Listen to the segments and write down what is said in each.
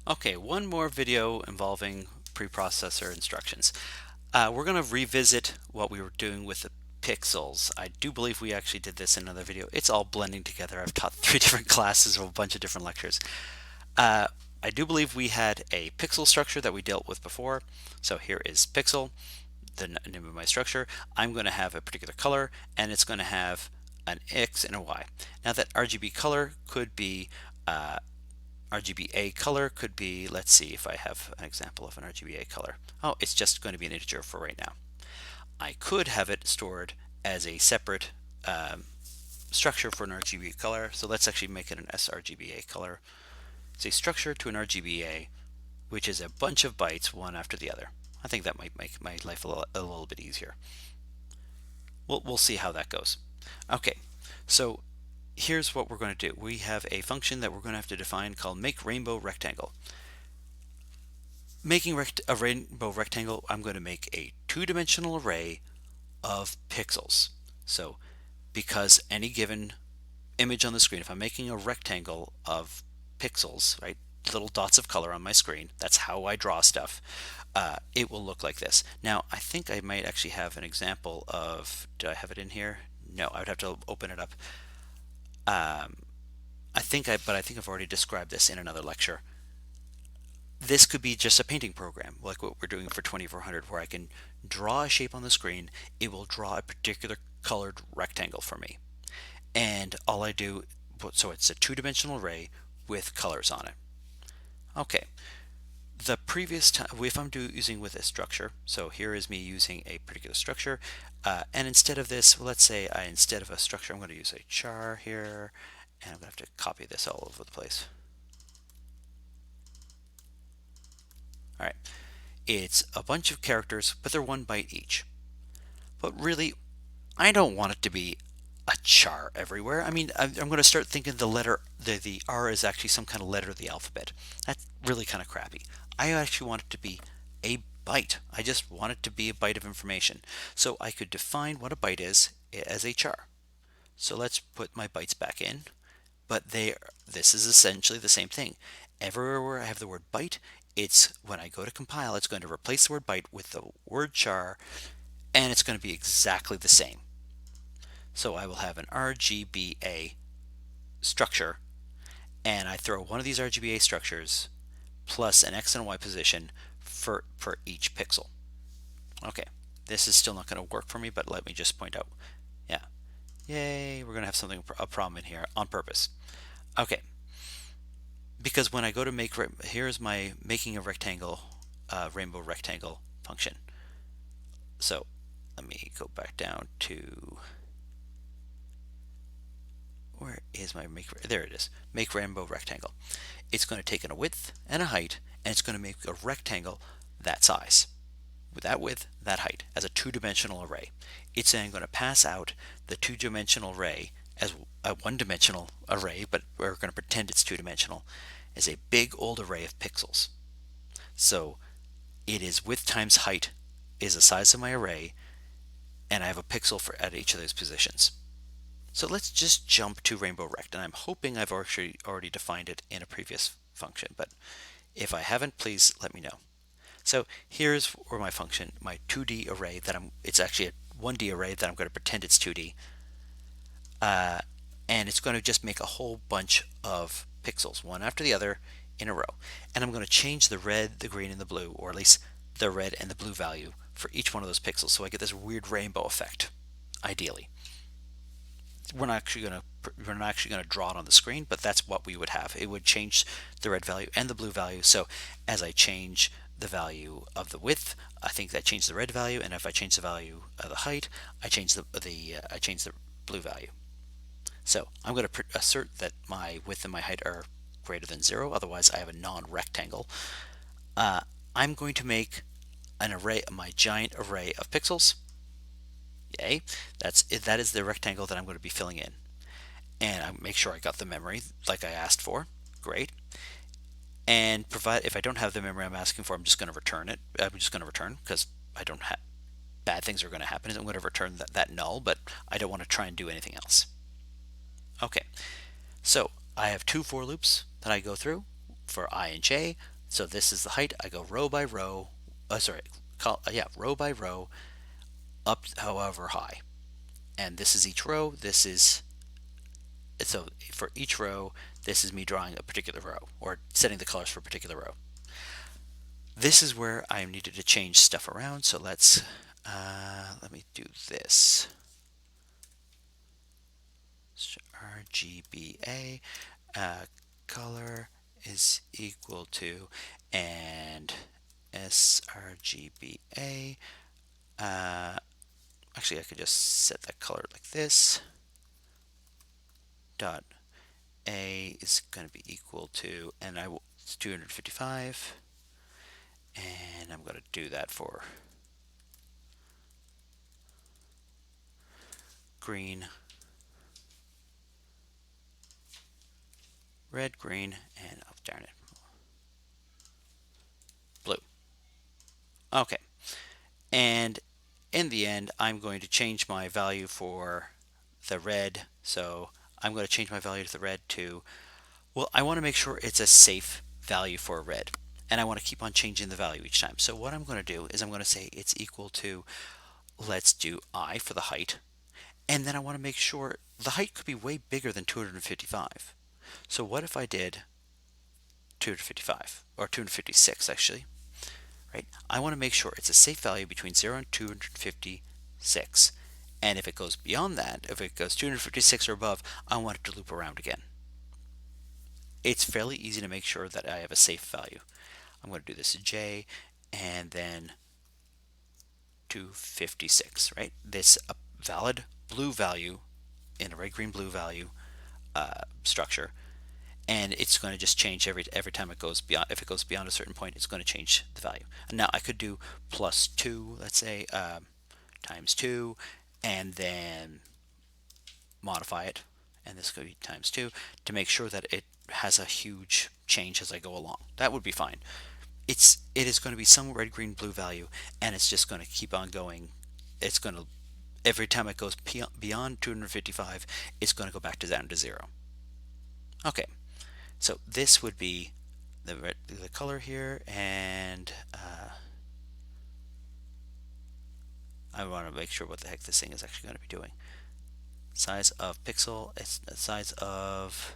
Okay, one more video involving preprocessor instructions. We're going to revisit what we were doing with the pixels. I do believe we actually did this in another video. It's all blending together. I've taught 3 different classes of a bunch of different lectures. Uh, I do believe we had a pixel structure that we dealt with before. So here is pixel, the name of my structure. I'm going to have a particular color, and it's going to have an X and a Y. Now that RGB color could be RGBA color could be, let's see if I have an example of an RGBA color. Oh, it's just going to be an integer for right now. I could have it stored as a separate structure for an RGB color. So let's actually make it an sRGBA color. It's a structure to an RGBA, which is a bunch of bytes one after the other. I think that might make my life a little bit easier. We'll see how that goes. Okay, so here's what we're going to do. We have a function that we're going to have to define called make rainbow rectangle. Making a rainbow rectangle, I'm going to make a two-dimensional array of pixels. So because any given image on the screen, if I'm making a rectangle of pixels, right, little dots of color on my screen, that's how I draw stuff, it will look like this. Now, I think I might actually have an example of, did I have it in here? No, I would have to open it up. I think I've already described this in another lecture. This could be just a painting program, like what we're doing for 2400, where I can draw a shape on the screen. It will draw a particular colored rectangle for me. And all I do, so it's a two-dimensional array with colors on it. Okay, the previous time, if I'm using with a structure, so here is me using a particular structure, and instead of this, let's say instead of a structure, I'm going to use a char here, and I'm going to have to copy this all over the place. All right, it's a bunch of characters, but they're 1 byte each. But really, I don't want it to be a char everywhere. I mean, I'm going to start thinking the R is actually some kind of letter of the alphabet. That's really kind of crappy. I actually want it to be a byte. I just want it to be a byte of information. So I could define what a byte is as a char. So let's put my bytes back in. But this is essentially the same thing. Everywhere where I have the word byte, it's when I go to compile, it's going to replace the word byte with the word char, and it's going to be exactly the same. So I will have an RGBA structure, and I throw one of these RGBA structures plus an X and Y position for each pixel. Okay, this is still not going to work for me, but let me just point out. Yeah, yay, we're going to have a problem in here on purpose. Okay, because when I go to here's my making a rectangle, rainbow rectangle function. So let me go back down to, where is my there it is, make rainbow rectangle. It's going to take in a width and a height, and it's going to make a rectangle that size, with that width, that height, as a two-dimensional array. It's then going to pass out the two-dimensional array as a one-dimensional array, but we're going to pretend it's two-dimensional, as a big old array of pixels. So it is width times height is the size of my array, and I have a pixel at each of those positions. So let's just jump to rainbow rect, and I'm hoping I've actually already defined it in a previous function, but if I haven't, please let me know. So here's where my function, my 2D array it's actually a 1D array that I'm going to pretend it's 2D, and it's going to just make a whole bunch of pixels, one after the other in a row. And I'm going to change the red, the green, and the blue, or at least the red and the blue value for each one of those pixels, so I get this weird rainbow effect, ideally. We're not actually going to draw it on the screen, but that's what we would have. It would change the red value and the blue value. So as I change the value of the width, I think that changes the red value, and if I change the value of the height, I change the blue value. So I'm going to assert that my width and my height are greater than 0. Otherwise, I have a non-rectangle. I'm going to make an array, my giant array of pixels. Yay! That is the rectangle that I'm going to be filling in, and I make sure I got the memory like I asked for. Great. And if I don't have the memory I'm asking for, I'm just going to return it. I'm just going to return because I don't have bad things are going to happen. I'm going to return that null, but I don't want to try and do anything else. Okay, so I have 2 for loops that I go through for I and j. So this is the height. I go row by row. Sorry, row by row up however high. And this is each row. This is so for each row, this is me drawing a particular row or setting the colors for a particular row. This is where I needed to change stuff around. So let me do this. RGBA color is equal to, and sRGBA. Actually, I could just set that color like this. Dot A is going to be equal to, and it's 255, and I'm going to do that for green, red, green, and oh darn it, blue. Okay, and in the end, I'm going to change my value for the red. So I'm going to change my value to the red to, well, I want to make sure it's a safe value for red. And I want to keep on changing the value each time. So what I'm going to do is I'm going to say it's equal to, let's do I for the height. And then I want to make sure the height could be way bigger than 255. So what if I did 255 or 256 actually, right? I want to make sure it's a safe value between 0 and 256. And if it goes beyond that, if it goes 256 or above, I want it to loop around again. It's fairly easy to make sure that I have a safe value. I'm going to do this to J and then 256, right? This a valid blue value in a red, green, blue value structure, and it's going to just change every time it goes beyond. If it goes beyond a certain point, it's going to change the value. And now I could do plus 2, let's say, times 2, and then modify it, and this could be times 2 to make sure that it has a huge change as I go along. That would be fine. It is going to be some red, green, blue value, and it's just going to keep on going. It's going to, every time it goes beyond 255, it's going to go back down to 0. Okay, so this would be the color here, and I want to make sure what the heck this thing is actually going to be doing. Size of pixel, it's the size of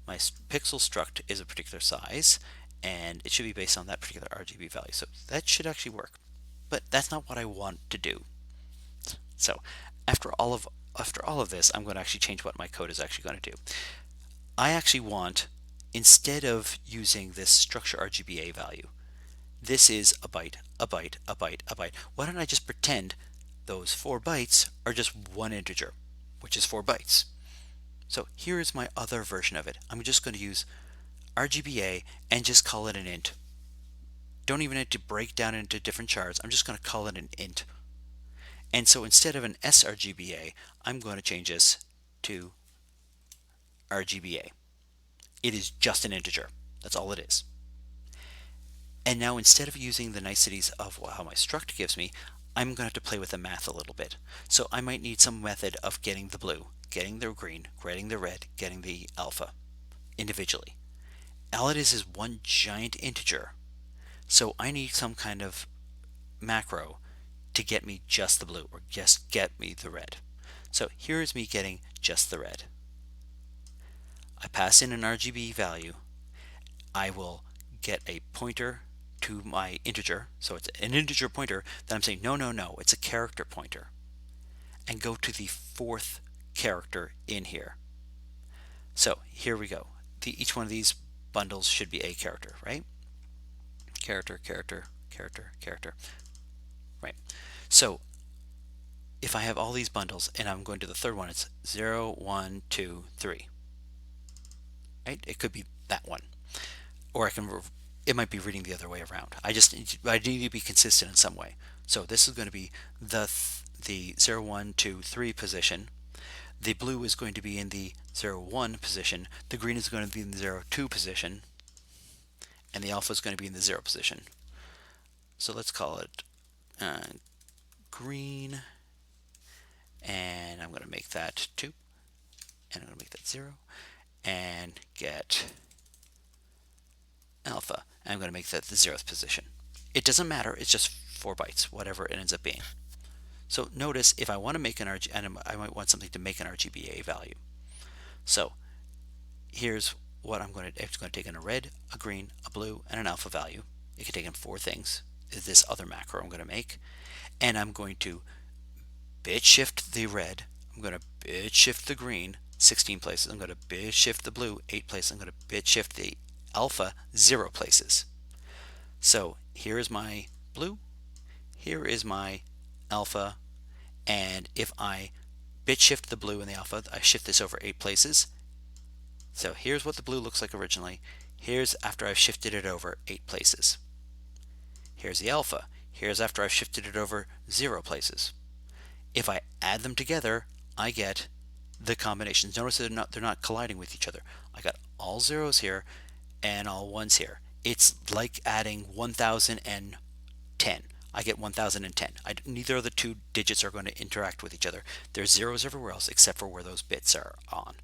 my pixel struct is a particular size, and it should be based on that particular RGB value. So that should actually work, but that's not what I want to do. So after all of this, I'm going to actually change what my code is actually going to do. I actually want, instead of using this structure RGBA value, this is a byte, a byte, a byte, a byte. Why don't I just pretend those 4 bytes are just one integer, which is 4 bytes. So here is my other version of it. I'm just going to use RGBA and just call it an int. Don't even need to break down into different chars. I'm just going to call it an int. And so instead of an sRGBA, I'm going to change this to RGBA. It is just an integer. That's all it is. And now instead of using the niceties of how my struct gives me, I'm going to have to play with the math a little bit. So I might need some method of getting the blue, getting the green, getting the red, getting the alpha individually. All it is one giant integer. So I need some kind of macro to get me just the blue or just get me the red. So here is me getting just the red. I pass in an RGB value. I will get a pointer to my integer. So it's an integer pointer that I'm saying, no, no, no, it's a character pointer. And go to the 4th character in here. So here we go. Each one of these bundles should be a character, right? Character, character, character, character. Right. So if I have all these bundles and I'm going to the 3rd one, it's 0, 1, 2, 3. Right? It could be that one. Or it might be reading the other way around. I need to be consistent in some way. So this is going to be the 0, 1, 2, 3 position. The blue is going to be in the 0, 1 position. The green is going to be in the 0, 2 position. And the alpha is going to be in the 0 position. So let's call it green. And I'm going to make that 2. And I'm going to make that 0. and get alpha. And I'm going to make that the 0th position. It doesn't matter, it's just 4 bytes, whatever it ends up being. So notice if I want to make an RGB, and I might want something to make an RGBA value. So here's what I'm going to. It's going to take in a red, a green, a blue, and an alpha value. It can take in 4 things. Is this other macro I'm going to make, and I'm going to bit shift the red. I'm going to bit shift the green 16 places. I'm going to bit shift the blue 8 places. I'm going to bit shift the alpha 0 places. So here is my blue. Here is my alpha. And if I bit shift the blue and the alpha, I shift this over 8 places. So here's what the blue looks like originally. Here's after I've shifted it over 8 places. Here's the alpha. Here's after I've shifted it over 0 places. If I add them together, I get the combinations. Notice they're not colliding with each other. I got all zeros here and all ones here. It's like adding 1010. I get 1010. Neither of the two digits are going to interact with each other. There's zeros everywhere else except for where those bits are on.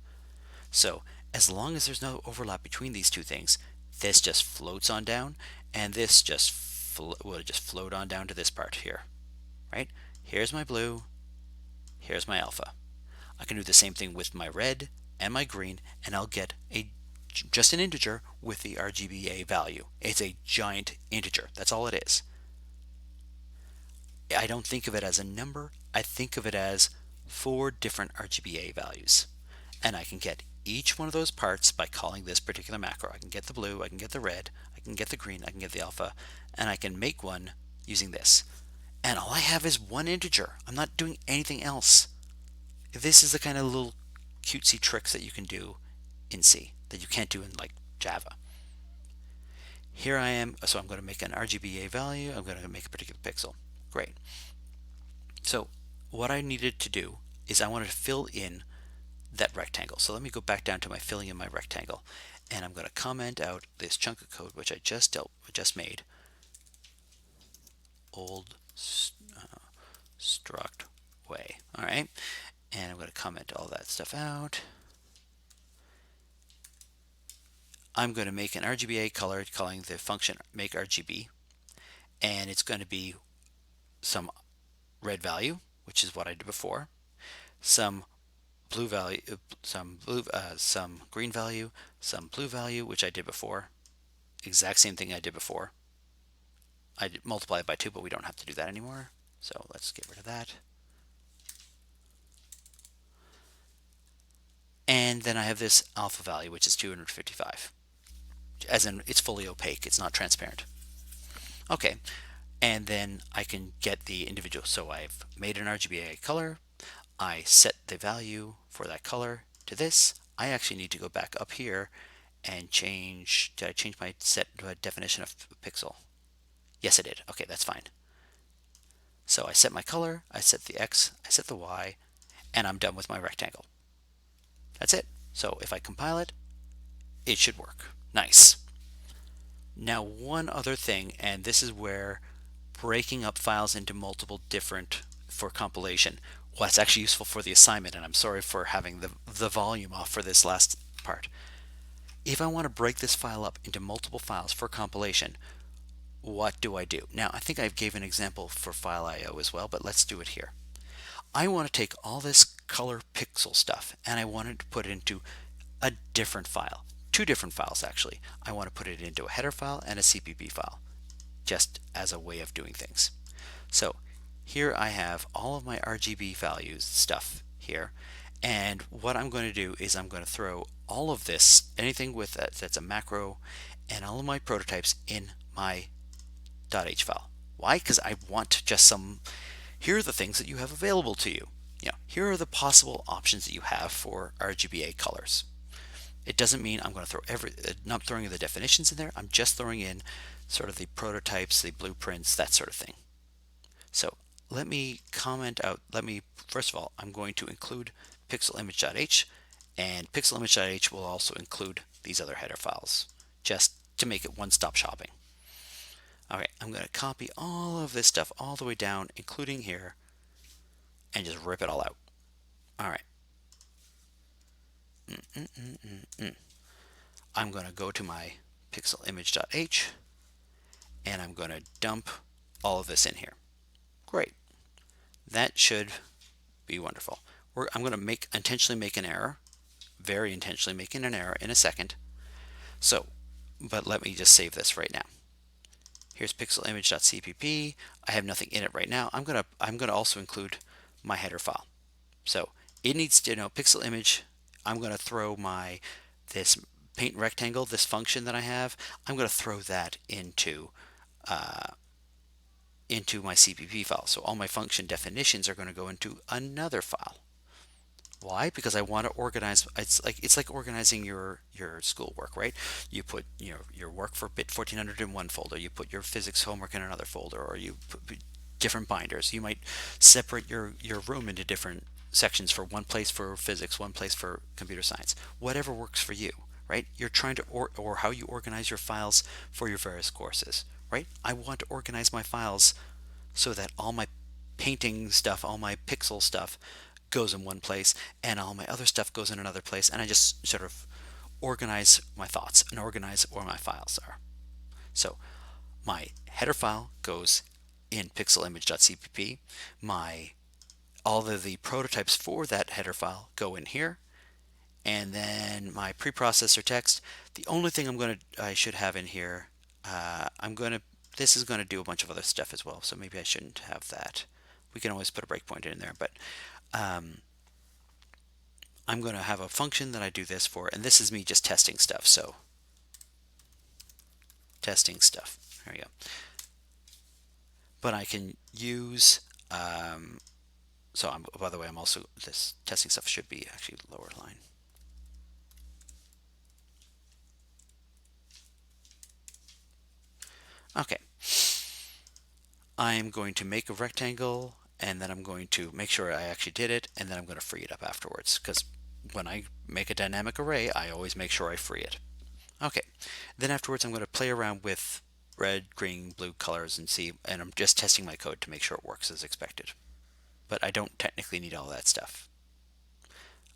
So as long as there's no overlap between these two things, this just floats on down, and this just will just float on down to this part here. Right? Here's my blue. Here's my alpha. I can do the same thing with my red and my green, and I'll get just an integer with the RGBA value. It's a giant integer. That's all it is. I don't think of it as a number. I think of it as 4 different RGBA values. And I can get each one of those parts by calling this particular macro. I can get the blue, I can get the red, I can get the green, I can get the alpha, and I can make one using this. And all I have is one integer. I'm not doing anything else. This is the kind of little cutesy tricks that you can do in C that you can't do in like Java. Here I am, so I'm going to make an RGBA value. I'm going to make a particular pixel. Great. So what I needed to do is I wanted to fill in that rectangle. So let me go back down to my filling in my rectangle, and I'm going to comment out this chunk of code which I just made. Old struct way. All right, and I'm going to comment all that stuff out. I'm going to make an RGBA color calling the function make RGB, and it's going to be some red value, which is what I did before, some blue value, some green value, some blue value, which I did before. Exact same thing I did before. I did multiply it by 2, but we don't have to do that anymore. So let's get rid of that. And then I have this alpha value, which is 255. As in, it's fully opaque. It's not transparent. Okay. And then I can get the individual. So I've made an RGBA color. I set the value for that color to this. I actually need to go back up here and change. Did I change my set definition of pixel? Yes, I did. Okay, that's fine. So I set my color, I set the X, I set the Y, and I'm done with my rectangle. That's it. So if I compile it, it should work. Nice. Now one other thing, and this is where breaking up files into multiple different for compilation. Well, it's actually useful for the assignment, and I'm sorry for having the volume off for this last part. If I want to break this file up into multiple files for compilation, what do I do? Now, I think I gave an example for file IO as well, but let's do it here. I want to take all this color pixel stuff, and I wanted to put it into a different file. 2 different files, actually. I want to put it into a header file and a CPP file, just as a way of doing things. So here I have all of my RGB values stuff here, and what I'm going to do is I'm going to throw all of this, anything with that's a macro, and all of my prototypes in my .h file. Why? Because I want just some, here are the things that you have available to you. Here are the possible options that you have for RGBA colors. It doesn't mean I'm going to throw not throwing in the definitions in there. I'm just throwing in sort of the prototypes, the blueprints, that sort of thing. So let me comment out, first of all, I'm going to include pixelimage.h, and pixelimage.h will also include these other header files, just to make it one-stop shopping. All right, I'm going to copy all of this stuff all the way down, including here, and just rip it all out. All right. I'm going to go to my pixel image.h and I'm going to dump all of this in here. Great. That should be wonderful. I'm going to intentionally make an error, very intentionally making an error in a second. So, but let me just save this right now. Here's pixel image.cpp. I have nothing in it right now. I'm gonna also include my header file. So it needs to know pixel image. I'm gonna throw this paint rectangle, this function that I have. I'm gonna throw that into my CPP file. So all my function definitions are going to go into another file. Why? Because I want to organize. It's like organizing your schoolwork, right? You put your work for bit 1400 in one folder. You put your physics homework in another folder, or you put different binders. You might separate your room into different sections, for one place for physics, one place for computer science. Whatever works for you, right? You're trying to or how you organize your files for your various courses, right? I want to organize my files so that all my painting stuff, all my pixel stuff goes in one place and all my other stuff goes in another place, and I just sort of organize my thoughts and organize where my files are. So my header file goes in pixelimage.cpp. All of the prototypes for that header file go in here, and then my preprocessor text. The only thing I should have in here, this is going to do a bunch of other stuff as well, so maybe I shouldn't have that. We can always put a breakpoint in there, but I'm going to have a function that I do this for, and this is me just testing stuff. So testing stuff. There we go. But I can use, by the way, this testing stuff should be actually lower line. Okay. I'm going to make a rectangle, and then I'm going to make sure I actually did it, and then I'm going to free it up afterwards, because when I make a dynamic array, I always make sure I free it. Okay, then afterwards I'm going to play around with red, green, blue colors and I'm just testing my code to make sure it works as expected. But I don't technically need all that stuff.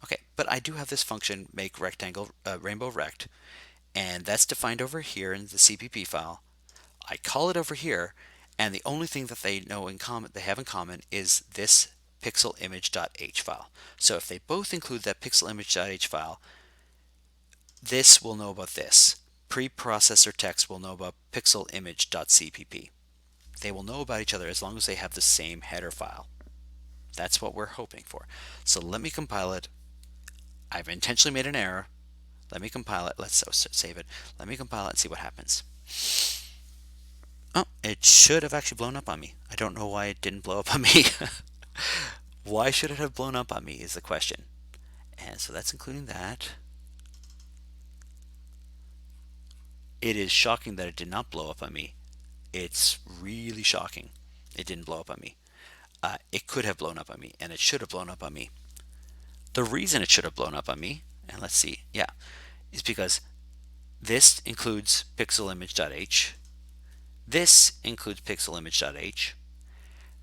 Okay, but I do have this function, make rectangle, rainbow rect, and that's defined over here in the CPP file. I call it over here, and the only thing that they have in common is this pixelimage.h file. So if they both include that pixelimage.h file, this will know about this. Preprocessor text will know about pixelimage.cpp. They will know about each other as long as they have the same header file. That's what we're hoping for. So let me compile it. I've intentionally made an error. Let me compile it. Let's save it. Let me compile it and see what happens. Oh, it should have actually blown up on me. I don't know why it didn't blow up on me. Why should it have blown up on me is the question. And so that's including that. It is shocking that it did not blow up on me. It's really shocking it didn't blow up on me. It could have blown up on me, and it should have blown up on me. The reason it should have blown up on me, and let's see, yeah, is because this includes pixelimage.h. This includes pixelimage.h.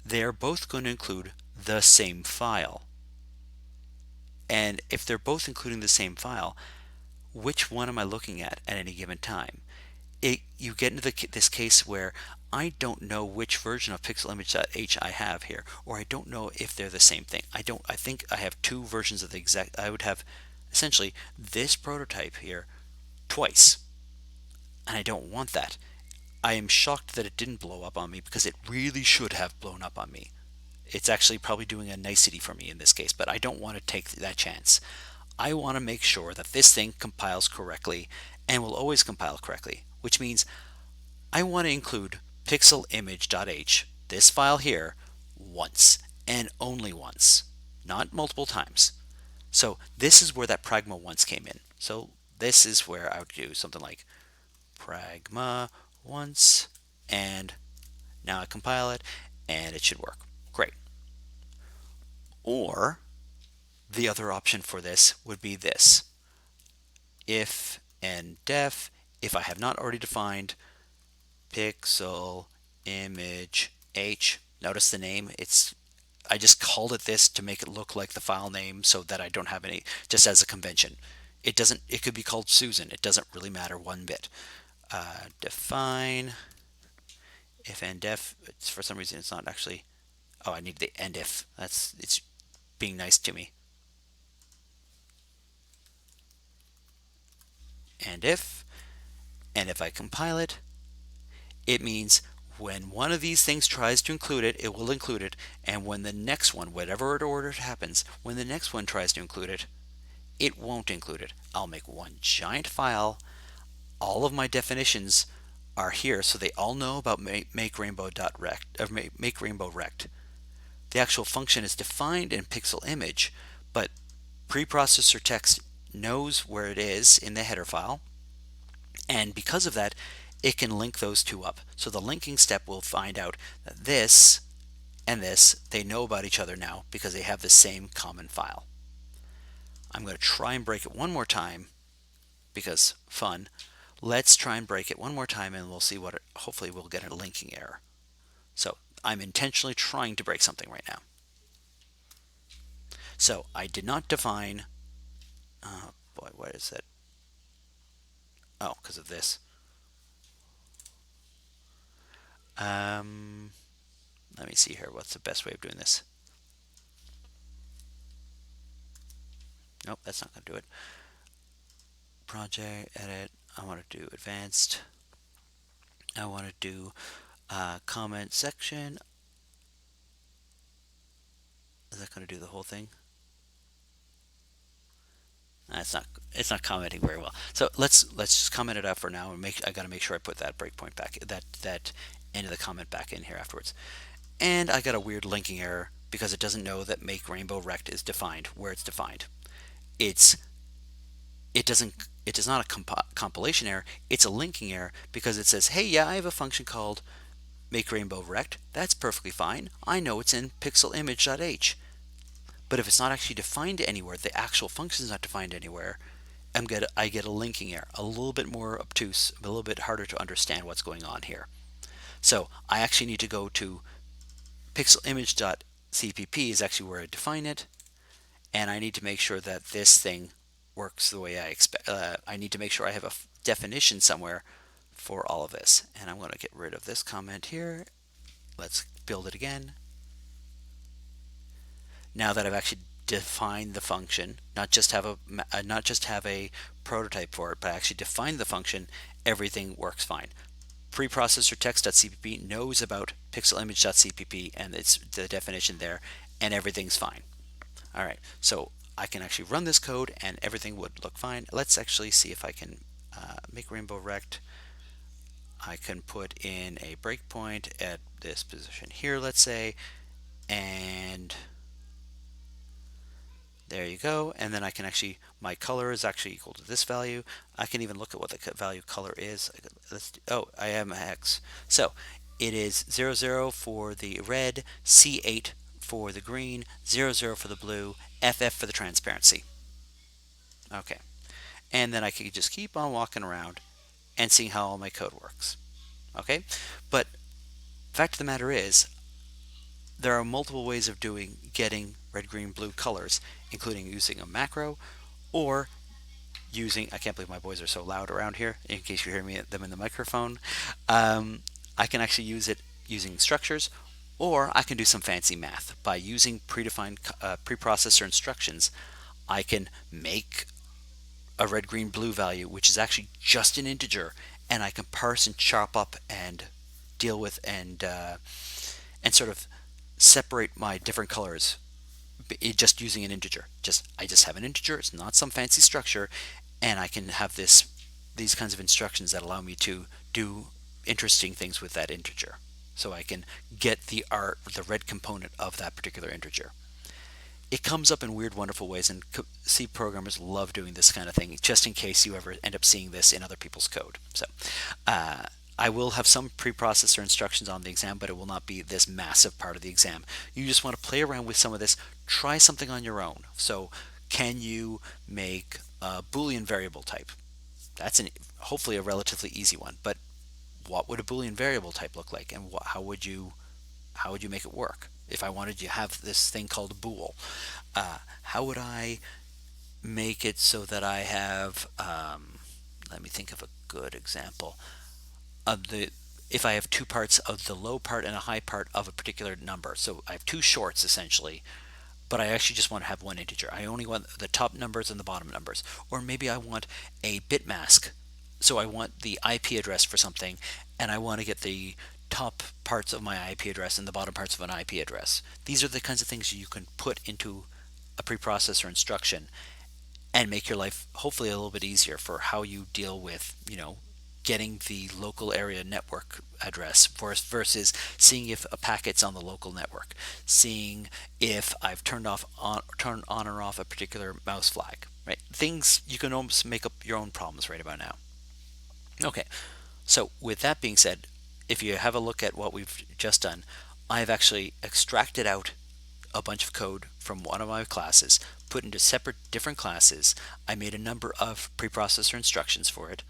They're both going to include the same file. And if they're both including the same file, which one am I looking at any given time? You get into this case where I don't know which version of pixelimage.h I have here, or I don't know if they're the same thing. I think I have two versions of the exact. I would have essentially this prototype here twice, and I don't want that. I am shocked that it didn't blow up on me, because it really should have blown up on me. It's actually probably doing a nicety for me in this case, but I don't want to take that chance. I want to make sure that this thing compiles correctly and will always compile correctly, which means I want to include pixelimage.h, this file here, once and only once, not multiple times. So this is where that pragma once came in. So this is where I would do something like pragma once, and now I compile it and it should work. Great. Or the other option for this would be this. If and def, if I have not already defined pixel image h, notice the name, I just called it this to make it look like the file name, so that I don't have any, just as a convention. It could be called Susan. It doesn't really matter one bit. Define if and def. For some reason, it's not actually. Oh, I need the end if. It's being nice to me. And if, and if I compile it, it means when one of these things tries to include it, it will include it. And when the next one, whatever order it happens, when the next one tries to include it, it won't include it. I'll make one giant file. All of my definitions are here, so they all know about make rainbow.rect or make rainbow rect. The actual function is defined in pixel image, but preprocessor text knows where it is in the header file, and because of that, it can link those two up. So the linking step will find out that this and this, they know about each other now because they have the same common file. I'm going to try and break it one more time because fun. Let's try and break it one more time and we'll see what hopefully we'll get a linking error. So I'm intentionally trying to break something right now. So I did not define, boy, what is that? Oh, because of this. Let me see here. What's the best way of doing this? Nope, that's not going to do it. Project, edit. I want to do advanced. I want to do comment section. Is that going to do the whole thing? It's not commenting very well. So let's just comment it out for now and I got to make sure I put that breakpoint back, that end of the comment back in here afterwards. And I got a weird linking error because it doesn't know that make rainbow rect is defined where it's defined. It is not a compilation error. It's a linking error because it says, hey, yeah, I have a function called make rainbow rect. That's perfectly fine. I know it's in pixelimage.h. But if it's not actually defined anywhere, the actual function is not defined anywhere, I get a linking error, a little bit more obtuse, a little bit harder to understand what's going on here. So I actually need to go to pixelimage.cpp is actually where I define it, and I need to make sure that this thing works the way I expect. I need to make sure I have a definition somewhere for all of this. And I'm going to get rid of this comment here. Let's build it again. Now that I've actually defined the function, not just have a prototype for it, but I actually define the function, everything works fine. Preprocessor text.cpp knows about pixelimage.cpp and it's the definition there, and everything's fine. All right, so I can actually run this code and everything would look fine. Let's actually see if I can make rainbow rect. I can put in a breakpoint at this position here, let's say, and there you go. And then I can actually, my color is actually equal to this value. I can even look at what the value color is. I am hex. So it is 00 for the red, C8 for the green, 00 for the blue, FF for the transparency. Okay. And then I can just keep on walking around and seeing how all my code works. Okay. But the fact of the matter is, there are multiple ways of getting red, green, blue colors, including using a macro or using, I can't believe my boys are so loud around here, in case you hear them in the microphone. I can actually use it using structures, or I can do some fancy math. By using predefined preprocessor instructions, I can make a red, green, blue value, which is actually just an integer, and I can parse and chop up and deal with and sort of separate my different colors just using an integer. I just have an integer. It's not some fancy structure, and I can have these kinds of instructions that allow me to do interesting things with that integer. So I can get the red component of that particular integer. It comes up in weird, wonderful ways, and C programmers love doing this kind of thing, just in case you ever end up seeing this in other people's code. So I will have some preprocessor instructions on the exam, but it will not be this massive part of the exam. You just want to play around with some of this, try something on your own. So can you make a Boolean variable type? That's hopefully a relatively easy one, but what would a Boolean variable type look like, and how would you make it work? If I wanted to have this thing called bool, how would I make it so that I have, let me think of a good example of the, if I have two parts of the low part and a high part of a particular number. So I have two shorts essentially, but I actually just want to have one integer. I only want the top numbers and the bottom numbers. Or maybe I want a bit mask. So I want the IP address for something, and I want to get the top parts of my IP address and the bottom parts of an IP address. These are the kinds of things you can put into a preprocessor instruction and make your life hopefully a little bit easier for how you deal with, getting the local area network address versus seeing if a packet's on the local network, seeing if I've turned on or off a particular mouse flag, right? Things you can almost make up your own problems right about now. Okay, so with that being said, if you have a look at what we've just done, I've actually extracted out a bunch of code from one of my classes, put into separate different classes. I made a number of preprocessor instructions for it,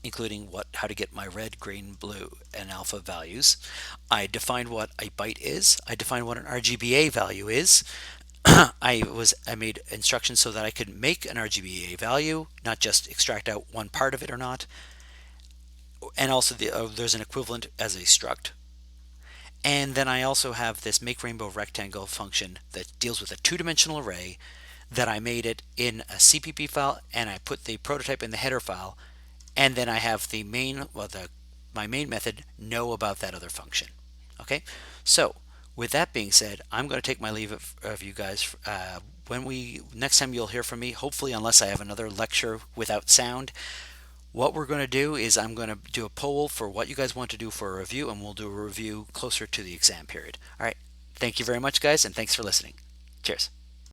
including how to get my red, green, blue, and alpha values. I defined what a byte is. I defined what an RGBA value is. I made instructions so that I could make an RGBA value, not just extract out one part of it or not. And also there's an equivalent as a struct. And then I also have this make rainbow rectangle function that deals with a two-dimensional array that I made it in a CPP file, and I put the prototype in the header file, and then I have my main method know about that other function. Okay, so with that being said, I'm going to take my leave of you guys. Next time you'll hear from me, hopefully, unless I have another lecture without sound, what we're going to do is I'm going to do a poll for what you guys want to do for a review, and we'll do a review closer to the exam period. All right. Thank you very much, guys, and thanks for listening. Cheers.